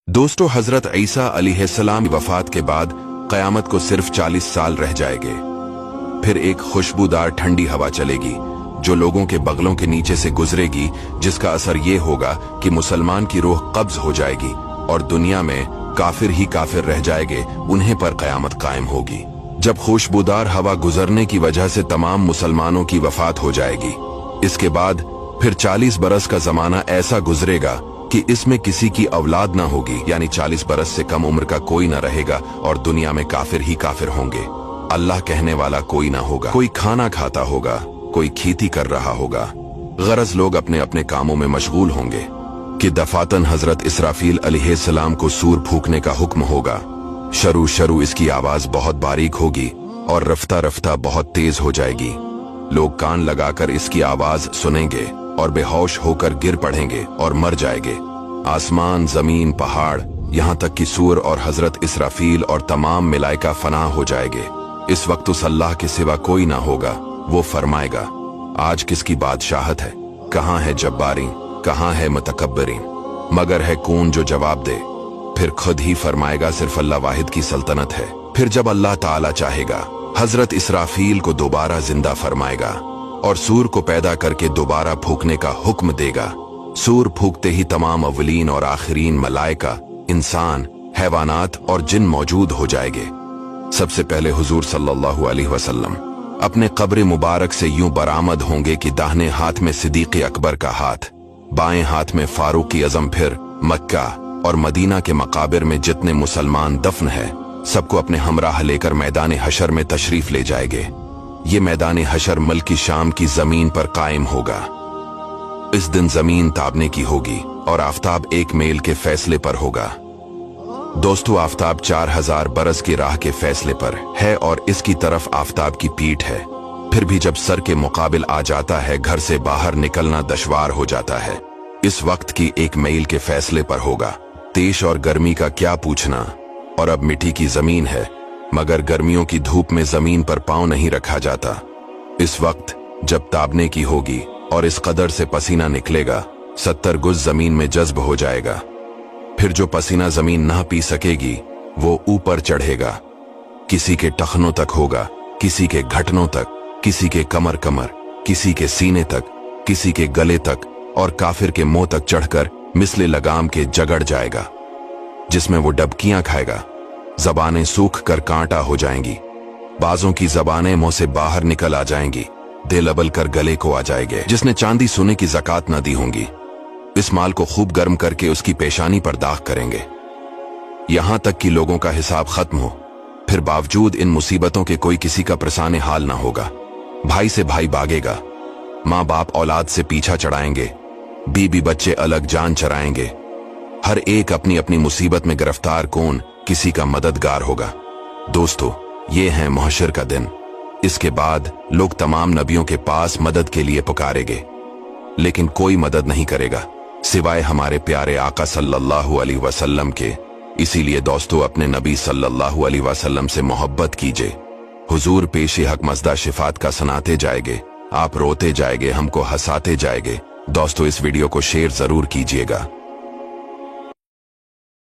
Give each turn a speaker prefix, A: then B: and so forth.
A: दोस्तों, हजरत ईसा अलैहिस्सलाम की वफात के बाद क़यामत को सिर्फ 40 साल रह जाएंगे। फिर एक खुशबूदार ठंडी हवा चलेगी जो लोगों के बगलों के नीचे से गुजरेगी, जिसका असर ये होगा कि मुसलमान की रूह कब्ज हो जाएगी और दुनिया में काफिर ही काफिर रह जाएंगे, उन्हें पर क़यामत कायम होगी। जब खुशबूदार हवा गुजरने की वजह से तमाम मुसलमानों की वफात हो जाएगी, इसके बाद फिर 40 बरस का जमाना ऐसा गुजरेगा कि इसमें किसी की औलाद ना होगी, यानी 40 बरस से कम उम्र का कोई ना रहेगा और दुनिया में काफिर ही काफिर होंगे। अल्लाह कहने वाला कोई ना होगा, कोई खाना खाता होगा, कोई खेती कर रहा होगा, गरज लोग अपने अपने कामों में मशगूल होंगे कि दफातन हजरत इसराफील अलैहिस्सलाम को सूर फूंकने का हुक्म होगा। शरू इसकी आवाज बहुत बारीक होगी और रफ्ता रफ्ता बहुत तेज हो जाएगी। लोग कान लगाकर इसकी आवाज सुनेंगे और बेहोश होकर गिर पड़ेंगे और मर जाएंगे। आसमान, जमीन, पहाड़, यहाँ तक कि सूर और हजरत इसराफील और तमाम मलाइका फना हो जाएंगे। इस वक्त उस अल्लाह के सिवा कोई ना होगा। वो फरमाएगा, आज किसकी बादशाहत है? कहाँ है जब्बारीन, कहाँ है मुतकब्बिरीन? मगर है कौन जो जवाब दे? फिर खुद ही फरमाएगा, सिर्फ अल्लाह वाहिद की सल्तनत है। फिर जब अल्लाह ताला चाहेगा, हजरत इसराफील को दोबारा जिंदा फरमाएगा और सूर को पैदा करके दोबारा फूंकने का हुक्म देगा। सूर फूंकते ही तमाम अव्वलीन और आखिरीन मलाइका, इंसान, हैवानात और जिन मौजूद हो जाएंगे। सबसे पहले हुजूर सल्लल्लाहु अलैहि वसल्लम अपने कब्र मुबारक से यूं बरामद होंगे कि दाहिने हाथ में सिद्दीक़ अकबर का हाथ, बाएं हाथ में फारूक आज़म। फिर मक्का और मदीना के मकाबिर में जितने मुसलमान दफन है, सबको अपने हमराह लेकर मैदान हशर में तशरीफ ले जाएंगे। ये मैदान हशर मुल्क शाम की जमीन पर कायम होगा। इस दिन जमीन ताबने की होगी और आफताब एक मेल के फैसले पर होगा। दोस्तों, आफताब 4000 बरस की राह के फैसले पर है और इसकी तरफ आफताब की पीठ है। फिर भी जब सर के मुकाबिल आ जाता है, घर से बाहर निकलना दुश्वार हो जाता है। इस वक्त की एक मील के फैसले पर होगा। तेज और गर्मी का क्या पूछना। और अब मिट्टी की जमीन है, मगर गर्मियों की धूप में जमीन पर पांव नहीं रखा जाता। इस वक्त जब ताबने की होगी और इस कदर से पसीना निकलेगा, 70 गुज जमीन में जज्ब हो जाएगा। फिर जो पसीना जमीन ना पी सकेगी, वो ऊपर चढ़ेगा। किसी के टखनों तक होगा, किसी के घटनों तक, किसी के कमर, किसी के सीने तक, किसी के गले तक और काफिर के मुंह तक चढ़कर मिसले लगाम के जगड़ जाएगा, जिसमें वो डबकियां खाएगा। जबानें सूख कर कांटा हो जाएंगी, बाजों की जबानें मुंह से बाहर निकल आ जाएंगी, दिल अबल कर गले को आ जाएंगे। जिसने चांदी सोने की ज़कात न दी होंगी, इस माल को खूब गर्म करके उसकी पेशानी पर दाग करेंगे, यहां तक कि लोगों का हिसाब खत्म हो। फिर बावजूद इन मुसीबतों के कोई किसी का प्रसाने हाल ना होगा। भाई से भाई भागेगा, माँ बाप औलाद से पीछा चढ़ाएंगे, बीबी बच्चे अलग जान चराएंगे। हर एक अपनी अपनी मुसीबत में गिरफ्तार, कौन किसी का मददगार होगा। दोस्तों, ये है महशर का दिन। इसके बाद लोग तमाम नबियों के पास मदद के लिए पुकारेंगे, लेकिन कोई मदद नहीं करेगा सिवाय हमारे प्यारे आका सल्लल्लाहु अलैहि वसल्लम के। इसीलिए दोस्तों, अपने नबी सल्लल्लाहु अलैहि वसल्लम से मोहब्बत कीजिए। हुजूर पेशे हक मज़दा शिफात का सुनाते जाएंगे, आप रोते जाएंगे, हमको हंसाते जाएंगे। दोस्तों, इस वीडियो को शेयर जरूर कीजिएगा।